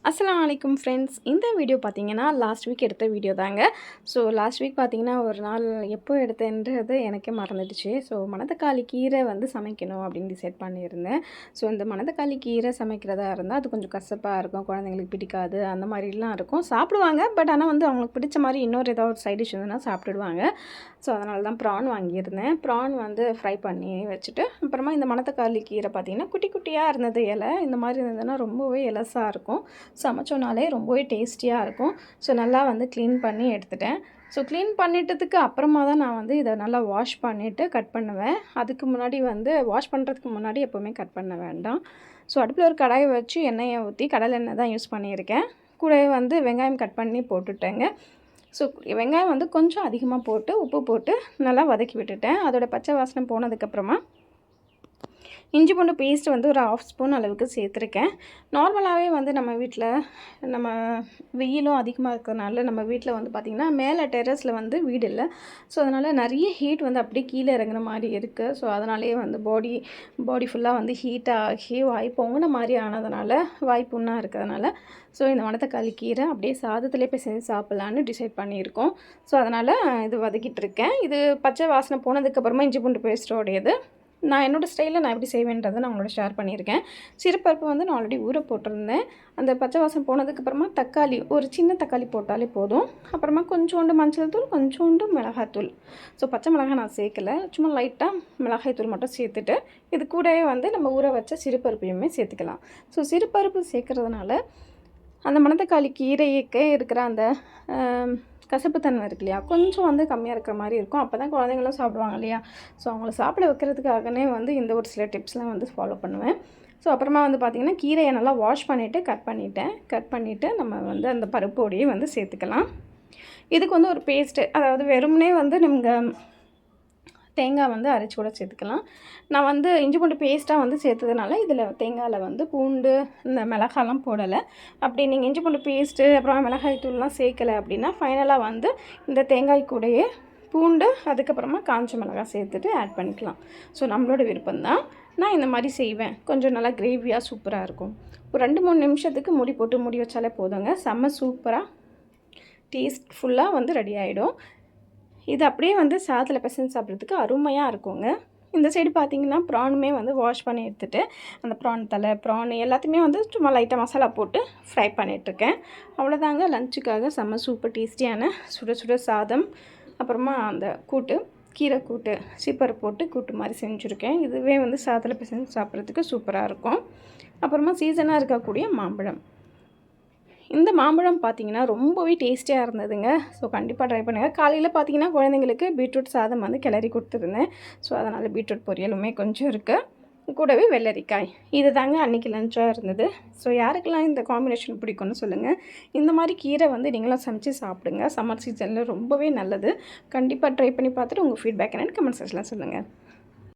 அஸ்ஸலாமு அலைக்கும் ஃப்ரெண்ட்ஸ். இந்த வீடியோ பார்த்தீங்கன்னா லாஸ்ட் வீக் எடுத்த வீடியோ தாங்க. ஸோ லாஸ்ட் வீக் பார்த்தீங்கன்னா ஒரு நாள் எப்போ எடுத்தேன்றது எனக்கே மறந்துடுச்சு. ஸோ மணத்தக்காளி கீரை வந்து சமைக்கணும் அப்படின்னு டிசைட் பண்ணியிருந்தேன். ஸோ இந்த மணத்தக்காளி கீரை சமைக்கிறதா இருந்தால் அது கொஞ்சம் கசப்பாக இருக்கும், குழந்தைங்களுக்கு பிடிக்காது, அந்த மாதிரிலாம் இருக்கும். சாப்பிடுவாங்க, பட் ஆனால் வந்து அவங்களுக்கு பிடிச்ச மாதிரி இன்னொரு ஏதாவது ஒரு சைட் டிஷ் இருந்ததுன்னா சாப்பிட்டுடுவாங்க. ஸோ அதனால தான் ப்ரான் வாங்கியிருந்தேன். ப்ரான் வந்து ஃப்ரை பண்ணி வச்சுட்டு, அப்புறமா இந்த மணத்தக்காளி கீரை பார்த்திங்கன்னா குட்டி குட்டியாக இருந்தது இலை. இந்த மாதிரி இருந்ததுன்னா ரொம்பவே எலசாக இருக்கும், சமைச்சோனாலே ரொம்பவே டேஸ்டியாக இருக்கும். ஸோ நல்லா வந்து க்ளீன் பண்ணி எடுத்துட்டேன். ஸோ க்ளீன் பண்ணிட்டதுக்கு அப்புறமா தான் நான் வந்து இதை நல்லா வாஷ் பண்ணிவிட்டு கட் பண்ணுவேன். அதுக்கு முன்னாடி வந்து வாஷ் பண்ணுறதுக்கு முன்னாடி எப்போவுமே கட் பண்ண வேண்டாம். ஸோ அடுப்பில் ஒரு கடாயை வச்சு எண்ணெயை ஊற்றி, கடலை எண்ணெய் தான் யூஸ் பண்ணியிருக்கேன். கூடவே வந்து வெங்காயம் கட் பண்ணி போட்டுட்டேங்க. ஸோ வெங்காயம் வந்து கொஞ்சம் அதிகமாக போட்டு உப்பு போட்டு நல்லா வதக்கி விட்டுட்டேன். அதோட பச்சை வாசனை போனதுக்கப்புறமா இஞ்சி பூண்டு பேஸ்ட் வந்து ஒரு 1/2 ஸ்பூன் அளவுக்கு சேர்த்துருக்கேன். நார்மலாகவே வந்து நம்ம வீட்டில் நம்ம வெயிலும் அதிகமாக இருக்கிறதுனால நம்ம வீட்டில் வந்து பார்த்திங்கன்னா மேலே டெரஸில் வந்து வீடு இல்லை. ஸோ அதனால் நிறைய ஹீட் வந்து அப்படியே கீழே இறங்குற மாதிரி இருக்குது. ஸோ அதனாலேயே வந்து பாடி ஃபுல்லாக வந்து ஹீட்டாகி வாய் பொங்குன மாதிரி ஆனதுனால, வாய் புண்ணாக இருக்கிறதுனால ஸோ இந்த மணத்தக்காளி கீரை அப்படியே சாதத்துலேயே போய் செஞ்சு சாப்பிட்லான்னு டிசைட் பண்ணியிருக்கோம். ஸோ அதனால் இது வதக்கிட்டு இருக்கேன். இது பச்சை வாசனை போனதுக்கப்புறமா இஞ்சி பூண்டு பேஸ்ட்டோடையது நான் என்னோடய ஸ்டைலில் நான் எப்படி செய்வேன்றதை நான் உங்களோட ஷேர் பண்ணியிருக்கேன். சிறுபருப்பு வந்து நான் ஆல்ரெடி ஊற போட்டிருந்தேன். அந்த பச்சை வாசம் போனதுக்கப்புறமா தக்காளி, ஒரு சின்ன தக்காளி போட்டாலே போதும். அப்புறமா கொஞ்சோண்டு மஞ்சள் தூள், கொஞ்சோண்டு மிளகாய்த்தூள். ஸோ பச்சை மிளகாய் நான் சேர்க்கலை, சும்மா லைட்டாக மிளகாய் தூள் மட்டும் சேர்த்துட்டு இது கூடவே வந்து நம்ம ஊற வச்ச சிறுபருப்பையுமே சேர்த்துக்கலாம். ஸோ சிறுபருப்பு சேர்க்குறதுனால அந்த மணத்தக்காளி கீரைக்கு இருக்கிற அந்த கசப்புத்தன்மை இருக்கு இல்லையா, கொஞ்சம் வந்து கம்மியாக இருக்கிற மாதிரி இருக்கும். அப்போ தான் குழந்தைங்களும் சாப்பிடுவாங்க இல்லையா. ஸோ அவங்கள சாப்பிட வைக்கிறதுக்காகவே வந்து இந்த ஒரு சில டிப்ஸ்லாம் வந்து ஃபாலோ பண்ணுவேன். ஸோ அப்புறமா வந்து பார்த்திங்கன்னா கீரையை நல்லா வாஷ் பண்ணிவிட்டு கட் பண்ணிவிட்டு நம்ம வந்து அந்த பருப்போடையே வந்து சேர்த்துக்கலாம். இதுக்கு வந்து ஒரு பேஸ்ட்டு, அதாவது வெறுமனே வந்து நீங்கள் தேங்காய் வந்து அரைச்சி கூட சேர்த்துக்கலாம். நான் வந்து இஞ்சி பூண்டு பேஸ்ட்டாக வந்து சேர்த்ததுனால இதில் தேங்காயில் வந்து பூண்டு, இந்த மிளகாலாம் போடலை. அப்படி நீங்கள் இஞ்சி பூண்டு பேஸ்ட்டு அப்புறம் மிளகாய் தூள்லாம் சேர்க்கலை அப்படின்னா ஃபைனலாக வந்து இந்த தேங்காய் கூடயே பூண்டு, அதுக்கப்புறமா காஞ்ச மிளகாய் சேர்த்துட்டு ஆட் பண்ணிக்கலாம். ஸோ நம்மளோட விருப்பம்தான். நான் இந்த மாதிரி செய்வேன். கொஞ்சம் நல்லா கிரேவியாக சூப்பராக இருக்கும். ஒரு 2-3 நிமிஷத்துக்கு மூடி வச்சாலே போதுங்க. செம்ம சூப்பராக டேஸ்ட்ஃபுல்லாக வந்து ரெடி ஆகிடும். இது அப்படியே வந்து சாதத்தில் பிசைஞ்சு சாப்பிட்றதுக்கு அருமையாக இருக்குங்க. இந்த சைடு பார்த்திங்கன்னா ப்ரானுமே வந்து வாஷ் பண்ணி எடுத்துகிட்டு அந்த ப்ரான் தலை, ப்ரான் எல்லாத்தையுமே வந்து சும்மா லைட்டாக மசாலா போட்டு ஃப்ரை பண்ணிகிட்ருக்கேன். அவ்வளோதாங்க. லஞ்சுக்காக செம்ம சூப்பர் டேஸ்டியான சுட சுட சாதம், அப்புறமா அந்த கூட்டு, கீரை கூட்டு, சீப்பர் போட்டு கூட்டு மாதிரி செஞ்சுருக்கேன். இதுவே வந்து சாதத்தில் பிசைஞ்சு சாப்பிட்றதுக்கு சூப்பராக இருக்கும். அப்புறமா சீசனாக இருக்கக்கூடிய மாம்பழம். இந்த மாம்பழம் பார்த்திங்கன்னா ரொம்பவே டேஸ்டியாக இருந்ததுங்க. ஸோ கண்டிப்பாக ட்ரை பண்ணுங்கள். காலையில் பார்த்திங்கன்னா குழந்தைங்களுக்கு பீட்ரூட் சாதம் வந்து கிளறி கொடுத்துருந்தேன். ஸோ அதனால் பீட்ரூட் பொரியலுமே கொஞ்சம் இருக்குது, கூடவே வெள்ளரிக்காய். இது தாங்க அன்றைக்கி லஞ்சாக இருந்தது. ஸோ யாருக்கெல்லாம் இந்த காம்பினேஷன் பிடிக்கும்னு சொல்லுங்கள். இந்த மாதிரி கீரை வந்து நீங்களும் சமைச்சு சாப்பிடுங்க. சம்மர் சீசனில் ரொம்பவே நல்லது. கண்டிப்பாக ட்ரை பண்ணி பார்த்துட்டு உங்கள் ஃபீட்பேக் என்னென்னு கமெண்ட் செக்ஷனில் சொல்லுங்கள்.